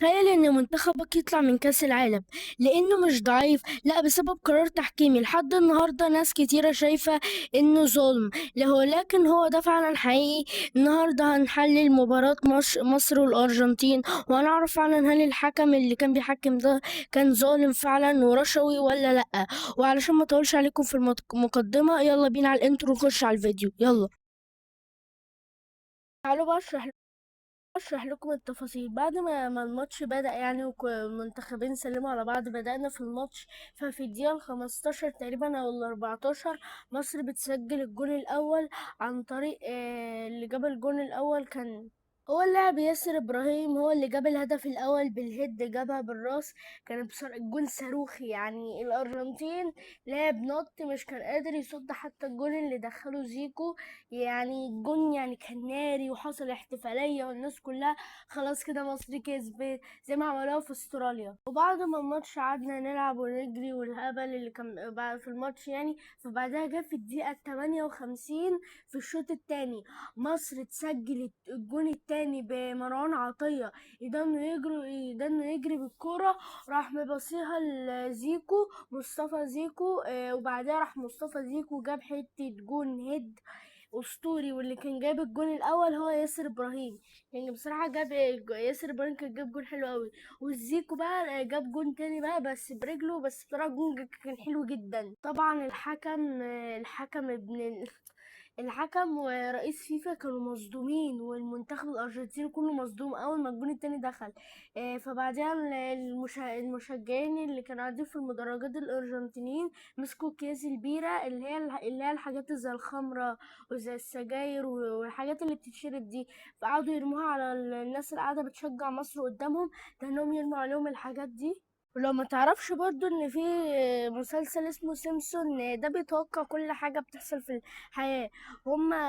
تخيل ان منتخبك يطلع من كاس العالم لانه مش ضعيف، لا بسبب قرار تحكيمي. لحد النهارده ناس كتيره شايفه انه ظلم له، لكن هو ده فعلا حقيقي. النهارده هنحلل مباراه مصر والارجنتين، وهنعرف فعلا هل الحكم اللي كان بيحكم ده كان ظالم فعلا ورشوي ولا لا. وعلشان ما اطولش عليكم في المقدمه، يلا بينا على الانترو ونخش على الفيديو. يلا تعالوا بقى اشرح لكم التفاصيل. بعد ما الماتش بدأ يعني والمنتخبين سلموا على بعض، بدأنا في الماتش. ففي الدقيقة ال15 تقريبا او ال14 مصر بتسجل الجون الاول عن طريق اللي جاب الجون الاول كان هو اللاعب ياسر ابراهيم. هو اللي جاب الهدف الاول بالهيد، جابها بالراس. كان بصراحة الجون صاروخي. يعني الارجنتين لاعب نط مش كان قادر يصد حتى الجون اللي دخله زيكو. يعني الجون يعني كان ناري، وحصل احتفالية والناس كلها خلاص كده مصر كسبت زي ما عملوها في استراليا. وبعد ما الماتش قعدنا نلعب ونجري والهبل اللي كان بعد في الماتش يعني. فبعدها جه في الدقيقة 58 في الشوط التاني مصر تسجل الجون التاني بمروان عطية. يدنه يجري بالكرة، راح مبصيها لزيكو، مصطفى زيكو. وبعدها راح مصطفى زيكو جاب حتة جون هيد اسطوري. واللي كان جاب الجون الاول هو ياسر ابراهيم. يعني بصراحه ياسر ابراهيم كان جاب جون حلو قوي. والزيكو بقى جاب جون تاني بقى بس برجله، بس بصراحه الجون كان حلو جدا. طبعا الحكم ورئيس فيفا كانوا مصدومين، والمنتخب الارجنتيني كله مصدوم اول ما الجون التاني دخل. فبعدها المشجعين اللي كانوا قاعدين في المدرجات الارجنتينيين مسكوا اكياس البيرة، اللي هي الحاجات زي الخمرة وزي السجاير والحاجات اللي بتتشرب دي. فقعدوا يرموها على الناس اللي قاعدة بتشجع مصر قدامهم، لأنهم يرموا عليهم الحاجات دي. ولو ما تعرفش برضو ان في مسلسل اسمه سيمسون، ده بيتوقع كل حاجة بتحصل في الحياة.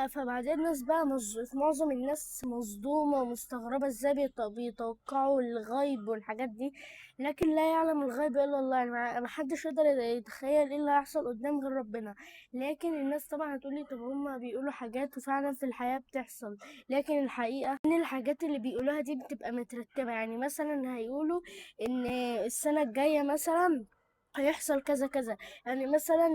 فبعدين الناس بقى معظم الناس مصدومة ومستغربة ازاي بيتوقعوا الغيب والحاجات دي. لكن لا يعلم الغيب الا الله. يعني ما حدش يقدر يتخيل ايه اللي هيحصل قدام غير ربنا. لكن الناس طبعا هتقولي طب هما بيقولوا حاجات وفعلا في الحياة بتحصل، لكن الحقيقة ان الحاجات اللي بيقولوها دي بتبقى مترتبة. يعني مثلا هيقولوا ان السنة الجاية مثلا هيحصل كذا كذا. يعني مثلا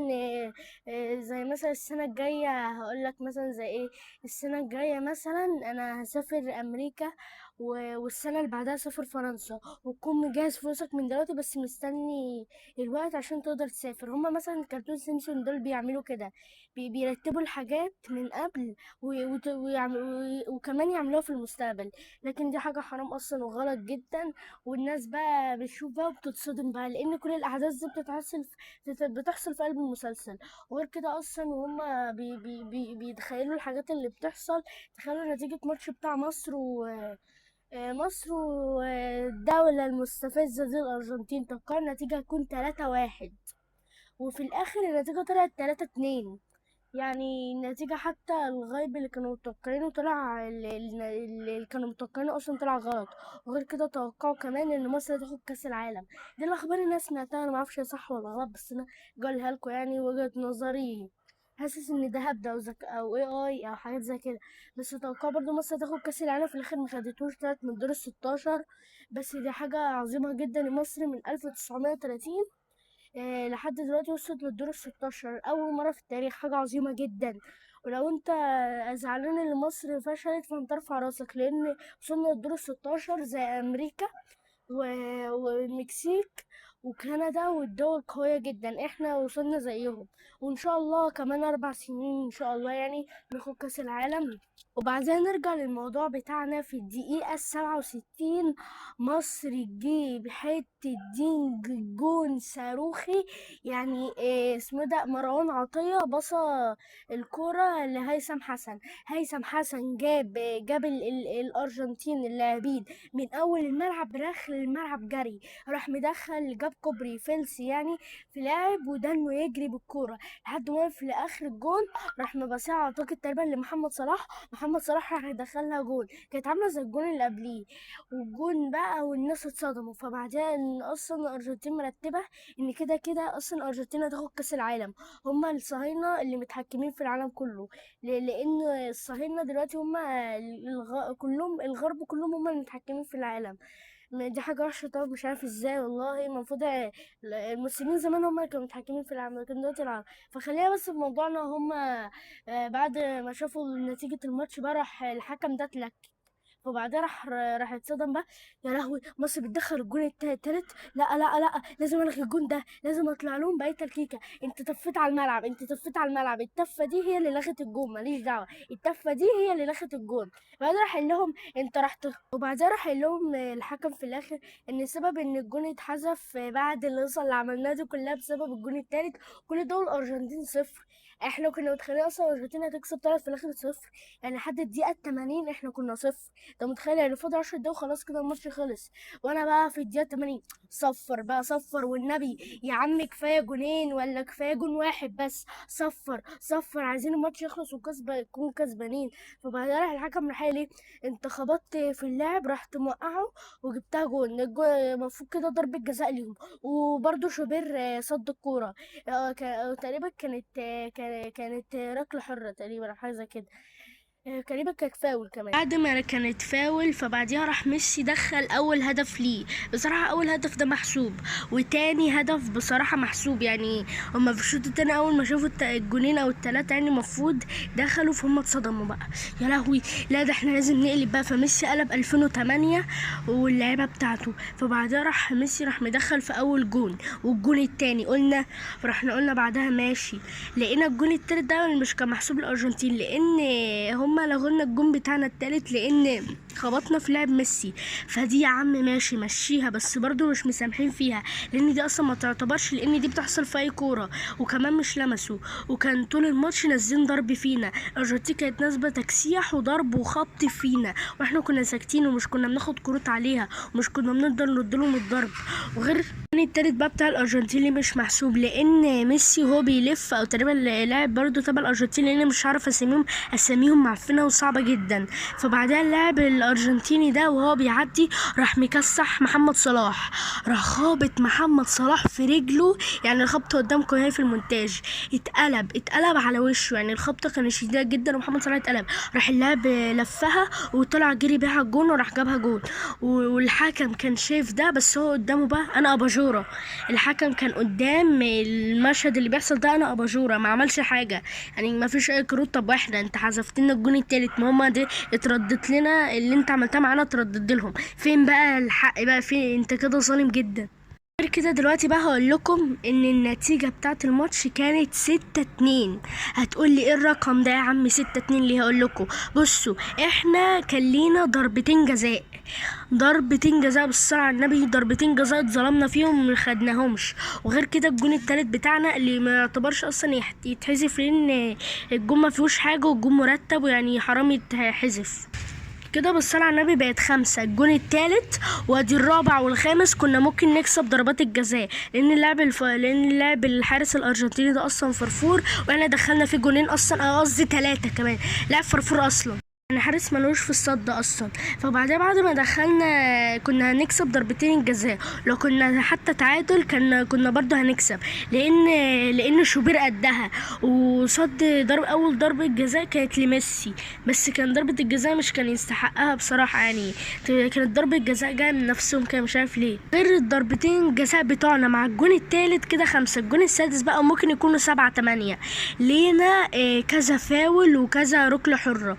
زي مثلا السنة الجاية هقول لك مثلا زي ايه. السنة الجاية مثلا انا هسافر امريكا، والسنة اللي بعدها هسافر فرنسا. وتكون مجهز فلوسك من دلوقتي بس مستني الوقت عشان تقدر تسافر. هما مثلا كرتون سيمسون دول بيعملوا كده، بيرتبوا الحاجات من قبل وكمان يعملوها في المستقبل. لكن دي حاجة حرام اصلا وغلط جدا. والناس بقى بتشوف بقى وبتتصدم بقى، لان كل الاحداث دي بتحصل في قلب المسلسل. وغير كده اصلا وهم بيتخيلوا الحاجات اللي بتحصل. تخيلوا نتيجة ماتش بتاع مصر والدولة المستفزة دي الأرجنتين. توقع النتيجة هتكون 3-1، وفي الآخر النتيجة طلعت 3-2. يعني النتيجة حتى الغيب اللي كانوا متوقعينه طلع، اللي كانوا متوقعينه أصلا طلع غلط. وغير كده توقعوا كمان إن مصر هتاخد كأس العالم. دي الأخبار اللي أنا سمعتها، أنا معرفش هي صح ولا غلط، بس أنا جايلها لكم يعني وجهة نظري. حاسس إن ده هبدأ أو AI أو حاجات زي كده. بس توقع برضو مصر هتاخد كأس العالم، في الآخر ما خدتوش، طلعت من دور ال16. بس دي حاجة عظيمة جدا لمصر من 1930 لحد دلوقتي وصلت للدور ال16 أول مرة في التاريخ. حاجة عظيمة جدا. ولو انت زعلان ان مصر فشلت فانت ارفع راسك، لان وصلنا للدور ال16 زي امريكا والمكسيك وكندا والدول قوية جدا. احنا وصلنا زيهم، وان شاء الله كمان 4 سنين ان شاء الله يعني ناخد كاس العالم. وبعدين نرجع للموضوع بتاعنا. في الدقيقة 67 مصر تجيب حتة جون صاروخي. يعني اسمه ده مروان عطية بصى الكرة لهيثم حسن. هيثم حسن جاب الأرجنتين اللاعبين من اول الملعب رخ للملعب جري. راح مدخل جاب كوبري فيلسي يعني في لاعب، ودنه يجري بالكوره لحد ما وقف لاخر الجون. راح مباصيها اعتقد تقريبا لمحمد صلاح. محمد صلاح راح يدخلها جول، كانت عامله زي الجون اللي قبليه. والجون بقى والناس اتصدموا. فبعدها ان اصلا الارجنتين مرتبه ان كده كده اصلا الارجنتين هتاخد كاس العالم. هما الصهاينه اللي متحكمين في العالم كله. لان الصهاينه دلوقتي هما كلهم الغرب كلهم هما المتحكمين في العالم. دي حاجة وحشة طبعا، مش عارف ازاي والله. المفروض المسلمين زمان هم اللي كانوا متحكمين في العالم، لكن دلوقتي العرب. فخلينا بس في موضوعنا. هم بعد ما شافوا نتيجة الماتش بقى، راح الحكم ده اتلك. وبعدها راح اتصدم بقى. يا لهوي، مصر بتدخل الجون التالت! لا لا لا، لازم الغي الجون ده، لازم اطلع لهم باي تلكيكه. انت تفيت على الملعب، انت تفيت على الملعب، التفه دي هي اللي لغت الجون، ماليش دعوه، التفه دي هي اللي لغت الجون. بعدين راح قال لهم انت رحت. وبعدها راح قال لهم الحكم في الاخر ان سبب ان الجون اتحذف بعد القصه اللي عملناها دي كلها بسبب الجون التالت. كل دول الارجنتين صفر. احنا كنا متخيلين اصلا الارجنتين هتكسب 3 في الاخر صفر. يعني لحد الدقيقه 80 احنا كنا صفر. انت متخيل؟ يعني فاضل 10 دقايق وخلاص كده الماتش خلص. وانا بقى في الدقيقه 80 صفر بقى، صفر والنبي يا عم، كفايه جونين ولا كفايه جون واحد بس؟ صفر صفر، عايزين الماتش يخلص يكون كسبانين. فبعدها راح الحكم راح قال لي انت خبطت في اللاعب، رحت موقعه وجبتها جون. المفروض كده ضربه جزاء ليهم. وبرده شوبير صد الكوره. تقريبا كانت ركله حره تقريبا، أو حاجه زي كده. تقريبا كانت فاول كمان. بعد ما كانت فاول فبعديها راح ميسي دخل اول هدف ليه. بصراحه اول هدف ده محسوب، وتاني هدف بصراحه محسوب. يعني هما في الشوط التاني اول ما شافوا الجونين او التلاته يعني المفروض دخلوا، فهم اتصدموا بقى. يا لهوي، لا ده احنا لازم نقلب بقى. فميسي قلب 2008 واللعيبه بتاعته. فبعدها راح ميسي راح مدخل في اول جون، والجون التاني قلنا بعدها ماشي. لقينا الجون التالت ده مش كان محسوب للارجنتين، لان هما لغولنا الجون بتاعنا التالت لان خبطنا في لعب ميسي. فدي يا عم ماشي مشيها، بس برضو مش مسامحين فيها، لان دي اصلا ما تعتبرش، لان دي بتحصل في اي كوره. وكمان مش لمسوا، وكان طول الماتش نازلين ضرب فينا. الارجنتين كانت نازله تكسيح وضرب وخبط فينا، واحنا كنا ساكتين ومش كنا بناخد كروت عليها، ومش كنا بنقدر نديلهم الضرب. وغير التالت بقى بتاع الارجنتين اللي مش محسوب، لان ميسي هو بيلف او تقريبا لاعب برضو تبع الارجنتين، لان مش عارف اساميهم معفنه وصعبه جدا. فبعدها اللاعب الارجنتيني ده وهو بيعدي راح مكسح محمد صلاح، راح خابط محمد صلاح في رجله. يعني الخبطه قدامكم هي في المونتاج، اتقلب على وشه. يعني الخبطه كانت شديده جدا ومحمد صلاح اتقلب. راح اللاعب لفها وطلع جري بيها الجون وراح جابها جون. والحكم كان شايف ده، بس هو قدامه بقى انا اباجوره. الحكم كان قدام المشهد اللي بيحصل ده انا اباجوره، ما عملش حاجه. يعني ما فيش اي كروت. طب واحنا انت حذفت لنا الجون التالت، ما هما دي اتردت لنا اللي انت عملتها معانا، اتردد لهم. فين بقى الحق بقى؟ فين؟ انت كده ظالم جدا. غير كده دلوقتي بقى هقول لكم ان النتيجة بتاعت الماتش كانت 6-2. هتقول لي ايه الرقم ده يا عم 6-2 ليه؟ هقول لكم. بصوا، احنا كان لينا ضربتين جزاء، بالصلاة على النبي، ضربتين جزاء اتظلمنا فيهم وما خدناهمش. وغير كده الجون التالت بتاعنا اللي ما يعتبرش اصلا يتحذف، لان الجون ما فيهوش حاجة والجون مرتب، ويعني حرام يتحذف كده. بالصلاة على النبي بقت 5 الجون التالت، وادي الرابع والخامس كنا ممكن نكسب ضربات الجزاء، لان اللاعب الحارس الارجنتيني ده اصلا فرفور، واحنا دخلنا فيه جونين اصلا، قصدي 3 كمان. لاعب فرفور اصلا، يعني حارس ملوش في الصد اصلا. فبعدها بعد ما دخلنا كنا هنكسب ضربتين الجزاء، لو كنا حتى تعادل كنا برضو هنكسب، لان شوبير قدها وصد اول ضربة جزاء كانت لميسي. بس كان ضربة الجزاء مش كان يستحقها بصراحة، يعني كانت ضربة جزاء جاية من نفسهم كده، مش عارف ليه. غير الضربتين الجزاء بتوعنا مع الجون التالت كده 5. الجون السادس بقى ممكن يكونوا 7-8. لينا كذا فاول وكذا ركلة حرة،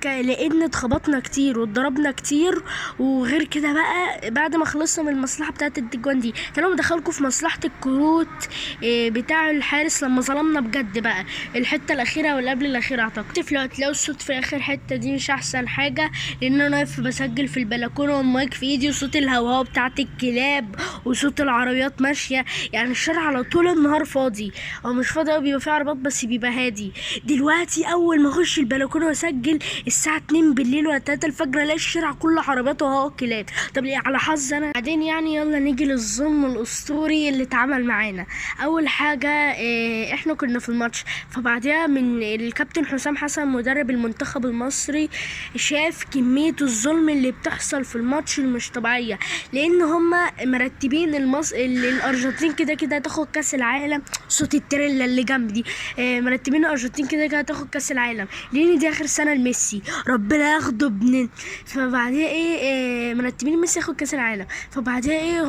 لان اتخبطنا كتير واتضربنا كتير. وغير كده بقى بعد ما خلصنا من المصلحه بتاعه التجوان دي، كانوا مدخلكم في مصلحه الكروت بتاع الحارس لما ظلمنا بجد بقى. الحته الاخيره واللي قبل الاخيره اعتقد. لو هتلاقوا الصوت في اخر حته دي مش احسن حاجه، لان انا واقف بسجل في البلكونه والمايك في ايدي، وصوت الهواء بتاعه الكلاب وصوت العربيات ماشيه. يعني الشارع على طول النهار فاضي، او مش فاضي، بيبقى فيه عربيات بس بيبقى هادي. دلوقتي اول ما اخش البلكونه واسجل الساعه 2 بالليل ولا 3 الفجر، الاقي الشارع كله عربيات وهو كلاب. طب ليه؟ على حظ انا. بعدين يعني يلا نيجي للظلم الاسطوري اللي اتعمل معانا. اول حاجه احنا كنا في الماتش، فبعدها من الكابتن حسام حسن مدرب المنتخب المصري شاف كميه الظلم اللي بتحصل في الماتش المش طبيعيه، لان هما مرتبين الارجنتين كده هتاخد كاس العالم. صوت التريلا اللي جنب دي. مرتبين الارجنتين كده هتاخد كاس العالم، لان دي اخر سنه لميسي. ميسي، ربنا ياخده ابن. فبعدها ايه مرتبين ميسي ياخد كاس العالم. فبعدها ايه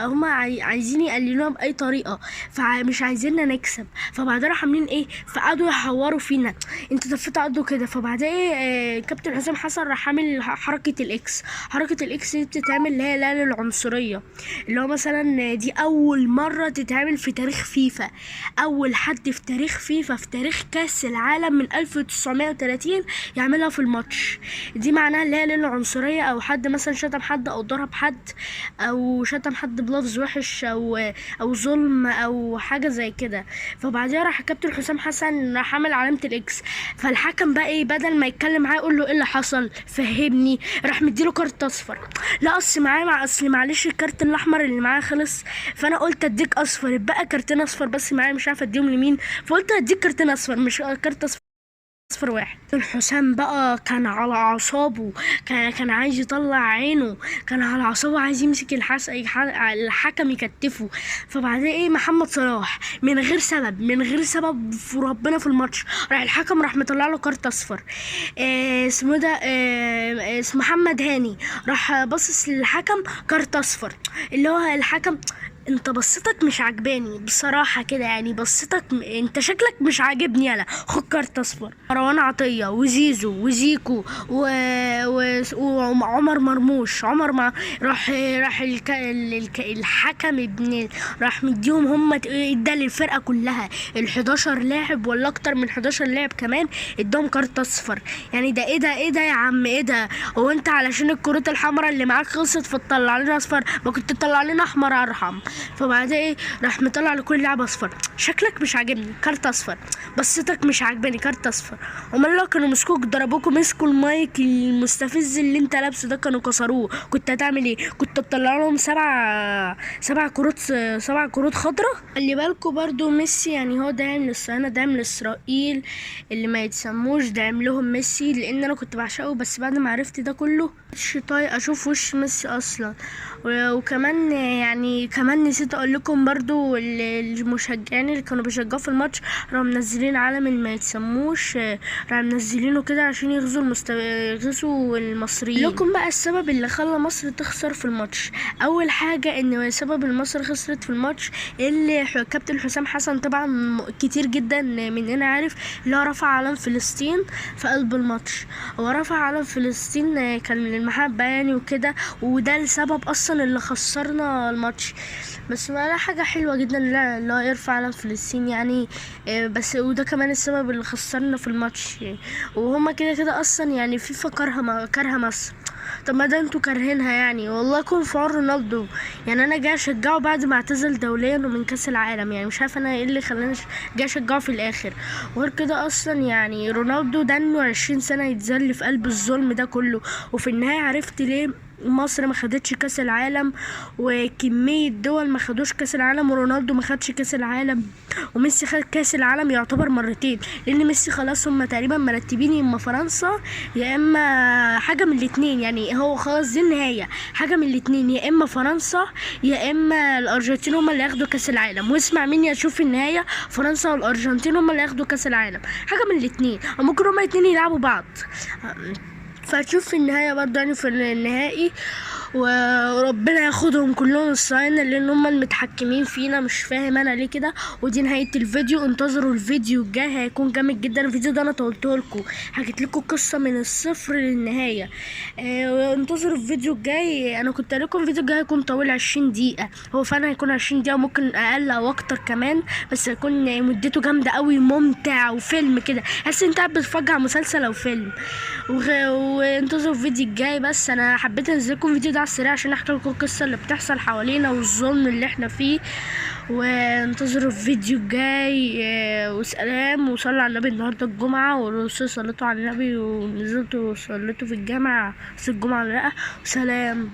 هما عايزين يقللوها باي طريقه، فمش عايزيننا نكسب. فبعدها راحوا عاملين ايه، فقعدوا يحوروا فينا، انتوا دفعتوا قدوا كده. فبعدها ايه كابتن حسام حسن راح عامل حركه الاكس. حركه الاكس دي بتتعمل اللي هي لا للعنصريه، اللي هو مثلا دي اول مره تتعمل في تاريخ فيفا. اول حد في تاريخ فيفا في تاريخ كاس العالم من 1930 يعملها في الماتش. دي معناها اللي هي للعنصريه، او حد مثلا شتم حد او ضرب حد او شتم حد بلفظ وحش او ظلم او حاجه زي كده. فبعدها راح كابتن حسام حسن راح عمل علامه الاكس. فالحكم بقى ايه، بدل ما يتكلم معاه يقول له ايه اللي حصل فهمني، راح مديله كارت اصفر. لا اصل معلش الكارت الاحمر اللي معاه خلص، فانا قلت اديك اصفر، بقى كارتين اصفر بس معايا مش عارفه اديهم لمين، فقلت اديك كارتين اصفر مش كارت اصفر واحد. الحسام بقى كان على اعصابه، كان عايز يطلع عينه، كان على اعصابه عايز يمسك الحكم يكتفه. فبعدين ايه محمد صلاح من غير سبب في ربنا في الماتش راح الحكم راح مطلع له كارت اصفر. اسمه ده اسمه محمد هاني راح باصص للحكم كارت اصفر. اللي هو الحكم انت بصتك مش عجباني بصراحة كده، يعني بصتك انت شكلك مش عاجبني، يلا خد كارت اصفر. مروان عطية وزيزو وزيكو وعمر مرموش راح الحكم ابن راح مديهم هم ادى للفرقة كلها ال11 لاعب ولا اكتر من 11 لاعب كمان اداهم كارت اصفر. يعني ده ايه ده يا عم، ايه ده؟ هو انت علشان الكروت الحمراء اللي معاك خلصت فتطلع لنا اصفر؟ ما كنت تطلع لنا احمر ارحم. فبعدها ايه راح مطلع لكل لاعب اصفر. شكلك مش عاجبني كارت اصفر، بصتك مش عاجباني كارت اصفر. امال لو كانوا مسكوك ضربوكوا مسكوا المايك المستفز اللي انت لابسه ده كانوا كسروه، كنت هتعمل ايه؟ كنت تطلع لهم سبع كروت خضراء. خلي بالكوا برضو ميسي يعني هو داعم للصهاينه، داعم لاسرائيل اللي ما يتسموش داعم لهم ميسي، لان انا كنت بعشقه بس بعد ما عرفت ده كله مش طايق اشوف وش ميسي اصلا. وكمان يعني كمان نسيت اقول لكم برضو المشجعين اللي كانوا بيشجعوا في الماتش راحوا منزلين علم اللي ما يتسموش، راحوا منزلينه كده عشان يغزوا المصريين. لكم بقى السبب اللي خلى مصر تخسر في الماتش. اول حاجه ان سبب مصر خسرت في الماتش اللي كابتن حسام حسن طبعا كتير جدا مننا عارف اللي هو رفع علم فلسطين في قلب الماتش. هو رفع علم فلسطين كان من المحبه يعني وكده، وده السبب اصلا اللي خسرنا الماتش. بس ما حاجه حلوه جدا اللي هو يرفع علم فلسطين يعني، بس وده كمان السبب اللي خسرنا في الماتش. وهما كده اصلا يعني فيفا كارهه مصر. طب ما ده انتوا كارهينها يعني، والله يكون في عون رونالدو. يعني انا جاي اشجعه بعد ما اعتزل دوليا ومن كاس العالم، يعني مش عارفه انا ايه اللي خلاني جاي اشجعه في الاخر. وغير كده اصلا يعني رونالدو ده انه 20 سنه يتذل في قلب الظلم ده كله، وفي النهايه عرفت ليه مصر ما خدتش كاس العالم وكميه دول ما خدوش كاس العالم ورونالدو ما خدش كاس العالم. وميسي خد كاس العالم يعتبر مرتين، لان ميسي خلاص هم تقريبا مرتبين يا اما فرنسا يا اما حاجه من الاثنين، يعني هو خلاص دي النهايه حاجه من الاثنين، يا اما فرنسا يا اما الارجنتين هم اللي ياخدوا كاس العالم. واسمع مني اشوف النهايه فرنسا والارجنتين هم اللي ياخدوا كاس العالم، حاجه من الاثنين، او ممكن هم الاثنين يلعبوا بعض. فهتشوف في النهاية برضه يعني في النهائي وربنا ياخدهم كلهم الصهاينة لان هم المتحكمين فينا، مش فاهم انا ليه كده. ودي نهاية الفيديو، انتظروا الفيديو الجاي هيكون جامد جدا. الفيديو ده انا طولته لكم، حكيت لكم قصة من الصفر للنهاية. انتظروا الفيديو الجاي. انا كنت لكم الفيديو الجاي هيكون طويل 20 دقيقة، هو فعلا هيكون 20 دقيقة ممكن اقل او اكتر كمان، بس هيكون مدته جامدة قوي ممتع وفيلم كده، حاسس انت قاعد بتتفرج على مسلسل او فيلم. وانتظروا الفيديو الجاي. بس انا حبيت انزلكم فيديو ده على السريع عشان احكي لكم القصه اللي بتحصل حوالينا والظلم اللي احنا فيه. وانتظروا الفيديو الجاي وسلام. وصلوا على النبي النهارده الجمعه، والرسول صليتوا على النبي ونزلتوا وصليتوا في الجامع بس الجمعه ولا لا. وسلام.